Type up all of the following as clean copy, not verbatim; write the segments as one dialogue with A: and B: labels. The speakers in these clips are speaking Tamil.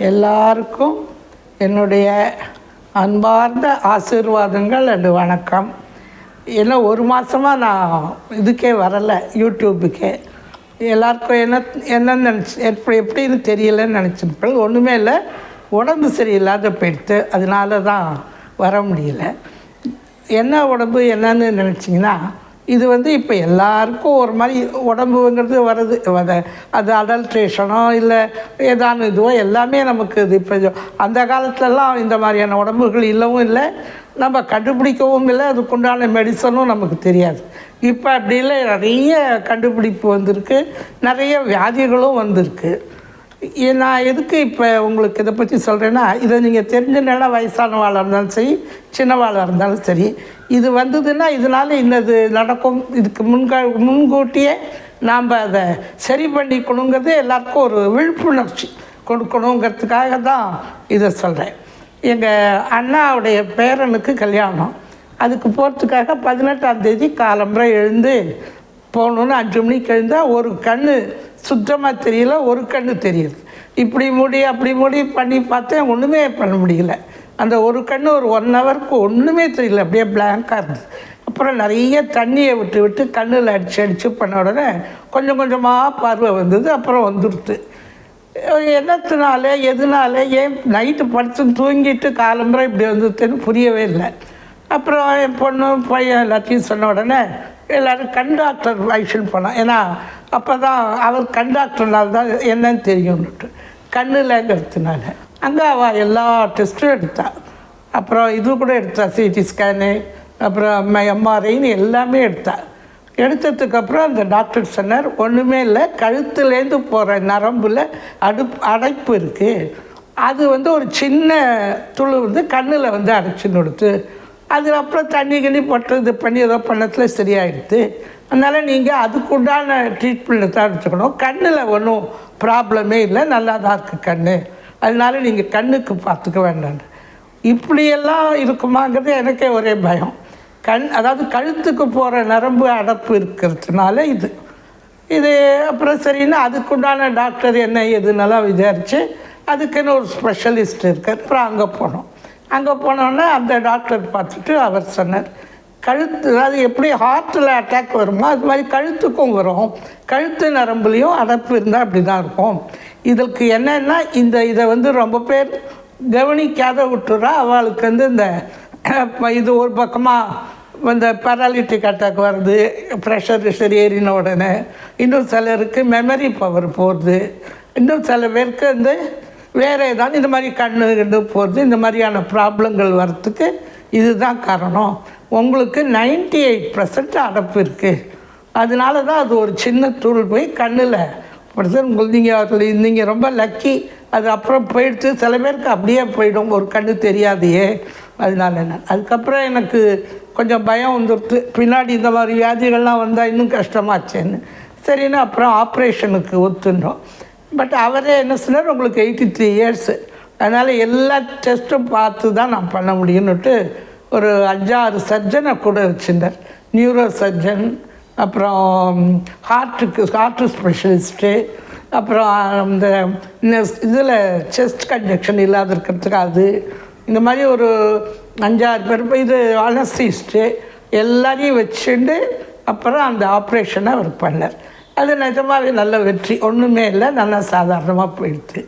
A: எல்லாருக்கும் என்னுடைய அன்பார்ந்த ஆசீர்வாதங்கள் அண்டு வணக்கம். ஏன்னா ஒரு மாதமாக நான் இதுக்கே வரலை, யூடியூபுக்கே. எல்லாருக்கும் என்னன்னு எப்படின்னு தெரியலன்னு நினச்சிருப்பேன். ஒன்றுமே இல்லை, உடம்பு சரியில்லாத போயிடுத்து, அதனால தான் வர முடியல. என்ன உடம்பு என்னன்னு நினச்சிங்கன்னா, இது இப்போ எல்லாருக்கும் ஒரு மாதிரி உடம்புங்கிறது வருது. அது அடல்ட்ரேஷனோ இல்லை ஏதான இதுவோ எல்லாமே நமக்கு இது. இப்போ அந்த காலத்துலலாம் இந்த மாதிரியான உடம்புகள் இல்லவும் இல்லை, நம்ம கண்டுபிடிக்கவும் இல்லை, அதுக்குண்டான மெடிசனும் நமக்கு தெரியாது. இப்போ அப்படி இல்லை, நிறைய கண்டுபிடிப்பு வந்திருக்கு, நிறைய வியாதிகளும் வந்திருக்கு. நான் எதுக்கு இப்போ உங்களுக்கு இதை பற்றி சொல்கிறேன்னா, இதை நீங்கள் தெரிஞ்சுனா வயசானவாளாக இருந்தாலும் சரி, சின்னவாளாக இருந்தாலும் சரி, இது வந்ததுன்னா இதனால் இன்னது நடக்கும், இதுக்கு முன்கூட்டியே நாம் அதை சரி பண்ணிக்கணுங்கிறது எல்லாருக்கும் ஒரு விழிப்புணர்ச்சி கொடுக்கணுங்கிறதுக்காக தான் இதை சொல்கிறேன். எங்கள் அண்ணாவுடைய பேரனுக்கு கல்யாணம், அதுக்கு போகிறதுக்காக 18ஆம் தேதி காலம்பரை எழுந்து போகணுன்னு 5 மணிக்கு எழுந்தால் ஒரு கண் சுத்தமாக தெரியல, ஒரு கண் தெரியுது. இப்படி மூடி அப்படி மூடி பண்ணி பார்த்தேன், ஒன்றுமே பண்ண முடியல. அந்த ஒரு கண் ஒரு 1 ஹவருக்கு ஒன்றுமே தெரியல, அப்படியே பிளாங்காக இருந்தது. அப்புறம் நிறைய தண்ணியை விட்டு விட்டு கண்ணில் அடித்து பண்ண உடனே கொஞ்சம் கொஞ்சமாக பார்வை வந்தது. அப்புறம் வந்துடுது. என்னத்தினால எதுனால ஏன் நைட்டு படுத்து தூங்கிட்டு காலம்புரை இப்படி வந்ததுன்னு புரியவே இல்லை. அப்புறம் என் பொண்ணு பையன் எல்லாத்தையும் சொன்ன உடனே எல்லோரும் கண் டாக்டர் வைஷன் போனான். ஏன்னா அப்போ தான் அவர் கண் டாக்டர்னால தான் என்னன்னு தெரியும்னுட்டு, கண்ணுலங்கிறதுனால. அங்கே அவள் எல்லா டெஸ்ட்டும் எடுத்தாள். அப்புறம் இது கூட எடுத்தா, சிடி ஸ்கேனு, அப்புறம் எம்ஆர்ஐன்னு எல்லாமே எடுத்தாள். எடுத்ததுக்கப்புறம் அந்த டாக்டர் சொன்னார், ஒன்றுமே இல்லை, கழுத்துலேருந்து போகிற நரம்பில் அடைப்பு இருக்குது. அது ஒரு சின்ன துளு கண்ணில் அடைச்சின்னு கொடுத்து, அதுக்கப்புறம் தண்ணி கிண்ணி போட்டு இது பண்ணி ஏதோ பண்ணத்தில் சரியாயிடுது. அதனால் நீங்கள் அதுக்குண்டான ட்ரீட்மெண்ட்டை தான் எடுத்துக்கணும். கண்ணில் ஒன்றும் ப்ராப்ளமே இல்லை, நல்லா தான் இருக்குது கண், அதனால நீங்கள் கண்ணுக்கு பார்த்துக்க வேண்டாம். இப்படியெல்லாம் இருக்குமாங்கிறது எனக்கே ஒரே பயம். அதாவது கழுத்துக்கு போகிற நரம்பு அடைப்பு இருக்கிறதுனால இது அப்புறம் சரின்னா அதுக்குண்டான டாக்டர் என்ன எதுனாலாம் விசாரித்து அதுக்குன்னு ஒரு ஸ்பெஷலிஸ்ட் இருக்கார். அப்புறம் அங்கே போனோம். அங்கே போனோன்னே அந்த டாக்டர் பார்த்துட்டு அவர் சொன்னார், கழுத்து அது எப்படி ஹார்ட்டில் அட்டாக் வருமோ அது மாதிரி கழுத்துக்கும் வரும், கழுத்து நரம்புலேயும் அடைப்பு இருந்தால் அப்படி தான் இருக்கும். இதற்கு என்னென்னா இதை ரொம்ப பேர் கவனிக்காத விட்டுறா. அவளுக்கு இந்த இது ஒரு பக்கமாக இந்த பேராலிட்டிக் அட்டாக் வருது, ப்ரெஷர் ஏறின உடனே. இன்னும் சிலருக்கு மெமரி பவர் போகுது, இன்னும் சில பேருக்கு வேறு ஏதாவது இந்த மாதிரி கண்ணு போகிறது, இந்த மாதிரியான ப்ராப்ளங்கள் வர்றதுக்கு இதுதான் காரணம். உங்களுக்கு 98% அடைப்பு இருக்குது, அதனால தான் அது ஒரு சின்ன தூள் போய் கண்ணில் படுத்து. நீங்கள் ரொம்ப லக்கி, அது அப்புறம் போயிடுச்சு. சில பேருக்கு அப்படியே போயிடும், ஒரு கண் தெரியாதையே. அதனால என்ன, அதுக்கப்புறம் எனக்கு கொஞ்சம் பயம் வந்துடுது, பின்னாடி இந்த மாதிரி வியாதிகள்லாம் வந்தால் இன்னும் கஷ்டமாச்சேன்னு. சரின்னு அப்புறம் ஆப்ரேஷனுக்கு ஒத்துன்றோம். பட் அவரே என்ன சொன்னார், உங்களுக்கு 83 இயர்ஸு, அதனால் எல்லா டெஸ்ட்டும் பார்த்து தான் நான் பண்ண முடியும்னுட்டு ஒரு 5-6 சர்ஜனை கூட வச்சுருந்தார். நியூரோ சர்ஜன், அப்புறம் ஹார்ட்டு ஸ்பெஷலிஸ்ட்டு, அப்புறம் இந்த இதில் செஸ்ட் கன்ஜெக்ஷன் இல்லாத இருக்கிறதுக்கு அது, இந்த மாதிரி ஒரு 5-6 பேர். இது அனஸ்தீஸ்ட்டு எல்லாரையும் வச்சுட்டு அப்புறம் அந்த ஆப்ரேஷனை அவர் பண்ணார். அது நிஜமாகவே நல்ல வெற்றி, ஒன்றுமே இல்லை, நல்லா சாதாரணமாக போயிடுது,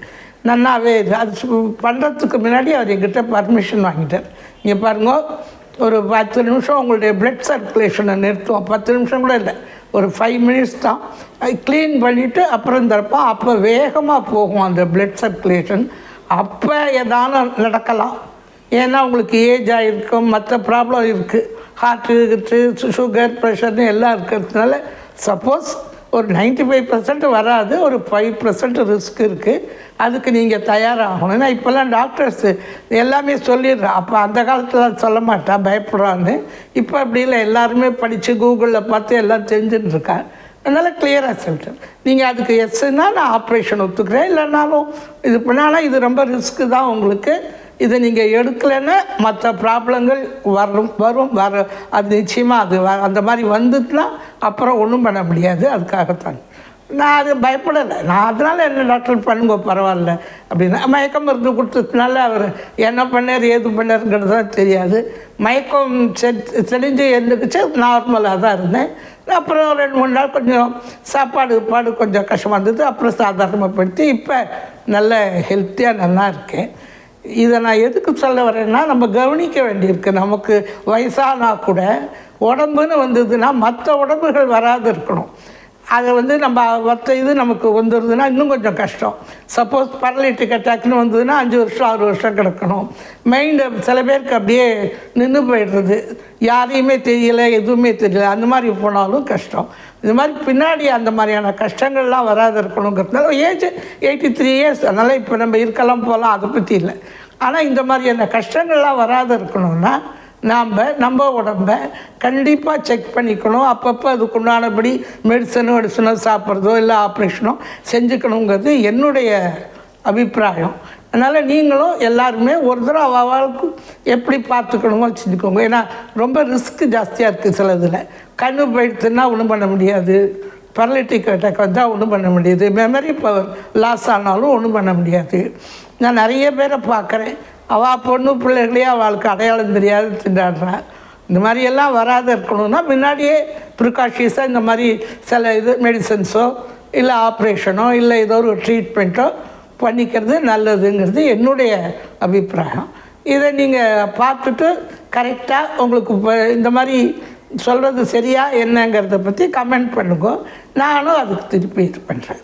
A: நல்லாவே இது. அது பண்ணுறதுக்கு முன்னாடி அவர் எங்கிட்ட பர்மிஷன் வாங்கிட்டார். இங்கே பாருங்க, ஒரு 10 நிமிஷம் உங்களுடைய பிளட் சர்க்குலேஷனை நிறுத்துவோம், 10 நிமிஷம் கூட இல்லை, ஒரு 5 மினிட்ஸ் தான். க்ளீன் பண்ணிவிட்டு அப்புறம் இருந்தப்போ அப்போ வேகமாக போகும் அந்த பிளட் சர்க்குலேஷன். அப்போ ஏதானும் நடக்கலாம், ஏன்னா உங்களுக்கு ஏஜ் ஆகிருக்கும், மற்ற ப்ராப்ளம் இருக்குது, ஹார்ட்டு சுகர் ப்ரெஷர்னு எல்லாம் இருக்கிறதுனால சப்போஸ் ஒரு 95% வராது, ஒரு 5% ரிஸ்க் இருக்குது. அதுக்கு நீங்கள் தயாராகணும். ஏன்னா இப்போல்லாம் டாக்டர்ஸு எல்லாமே சொல்லிடுறான். அப்போ அந்த காலத்தில் சொல்ல மாட்டான், பயப்படுறான்னு. இப்போ அப்படி இல்லை, எல்லாருமே படித்து கூகுளில் பார்த்து எல்லாம் தெரிஞ்சுட்டுருக்காங்க. அதனால் கிளியராக சொல்லிட்டேன், நீங்கள் அதுக்கு எஸ்ன்னா நான் ஆப்ரேஷன் ஒத்துக்கிறேன், இல்லைனாலும் இது பண்ணாலும் இது ரொம்ப ரிஸ்க்கு தான் உங்களுக்கு, இதை நீங்கள் எடுக்கலைன்னா மற்ற ப்ராப்ளங்கள் வரும் அது நிச்சயமாக அது அந்த மாதிரி வந்துட்டுனா அப்புறம் ஒன்றும் பண்ண முடியாது. அதுக்காகத்தான் நான் அது பயப்படலை. நான் அதனால் என்ன டாக்டர் பண்ணுங்க பரவாயில்ல அப்படின்னா மயக்க மருந்து கொடுத்ததுனால அவர் என்ன பண்ணார் ஏது பண்ணாருங்கிறது தான் தெரியாது. மயக்கம் தெளிஞ்சு எழுந்துக்குச்சு, நார்மலாக தான் இருந்தேன். அப்புறம் 2-3 நாள் கொஞ்சம் சாப்பாடு கொஞ்சம் கஷ்டமாக இருந்தது. அப்புறம் சாதாரணப்படுத்தி இப்போ நல்ல ஹெல்த்தியாக நல்லா இருக்கேன். இதை நான் எதுக்கு சொல்ல வரேன்னா, நம்ம கவனிக்க வேண்டியிருக்கு. நமக்கு வயசானா கூட உடம்புன்னு வந்ததுன்னா மற்ற உடம்புகள் வராது இருக்கணும். அதை நம்ம மற்ற இது நமக்கு வந்துடுதுன்னா இன்னும் கொஞ்சம் கஷ்டம். சப்போஸ் பேரலைட்டிக் அட்டாக்னு வந்ததுன்னா 5 வருஷம் 6 வருஷம் கிடக்கணும். மைண்டு சில பேருக்கு அப்படியே நின்று போயிடுறது, யாரையுமே தெரியலை எதுவுமே தெரியல, அந்த மாதிரி போனாலும் கஷ்டம். இது மாதிரி பின்னாடி அந்த மாதிரியான கஷ்டங்கள்லாம் வராது இருக்கணுங்கிறதுனால ஏஜ் 83 இயர்ஸ், அதனால் இப்போ நம்ம இருக்கலாம் போகலாம், அதை பற்றி இல்லை. ஆனால் இந்த மாதிரியான கஷ்டங்கள்லாம் வராது இருக்கணும்னா நம்ம உடம்பை கண்டிப்பாக செக் பண்ணிக்கணும். அப்பப்போ அதுக்குண்டானபடி மெடிசனோ சாப்பிட்றதோ இல்லை ஆப்ரேஷனோ செஞ்சுக்கணுங்கிறது என்னுடைய அபிப்பிராயம். அதனால் நீங்களும் எல்லாருமே ஒரு தடவை அவளுக்கு எப்படி பார்த்துக்கணுமோ செஞ்சுக்கோங்க. ஏன்னா ரொம்ப ரிஸ்க்கு ஜாஸ்தியாக இருக்குது. சில இதில் கண்ணு போயிடுத்துன்னா ஒன்றும் பண்ண முடியாது, பேரலைட்டிக் அட்டாக் வந்தால் ஒன்றும் பண்ண முடியாது, மெமரி பவர் லாஸ் ஆனாலும் ஒன்றும் பண்ண முடியாது. நான் நிறைய பேரை பார்க்குறேன், அவள் பொண்ணு பிள்ளைகளே அவளுக்கு அடையாளம் தெரியாது திண்டாடுறான். இந்த மாதிரியெல்லாம் வராத இருக்கணும்னா முன்னாடியே ப்ரிகாஷியஸாக இந்த மாதிரி சில இது மெடிசன்ஸோ இல்லை ஆப்ரேஷனோ இல்லை ஏதோ ஒரு ட்ரீட்மெண்ட்டோ பண்ணிக்கிறது நல்லதுங்கிறது என்னுடைய அபிப்பிராயம். இதை நீங்கள் பார்த்துட்டு கரெக்டாக உங்களுக்கு இப்போ இந்த மாதிரி சொல்கிறது சரியா என்னங்கிறத பற்றி கமெண்ட் பண்ணுங்க. நானும் அதுக்கு திருப்பி இது பண்ணுறேன்.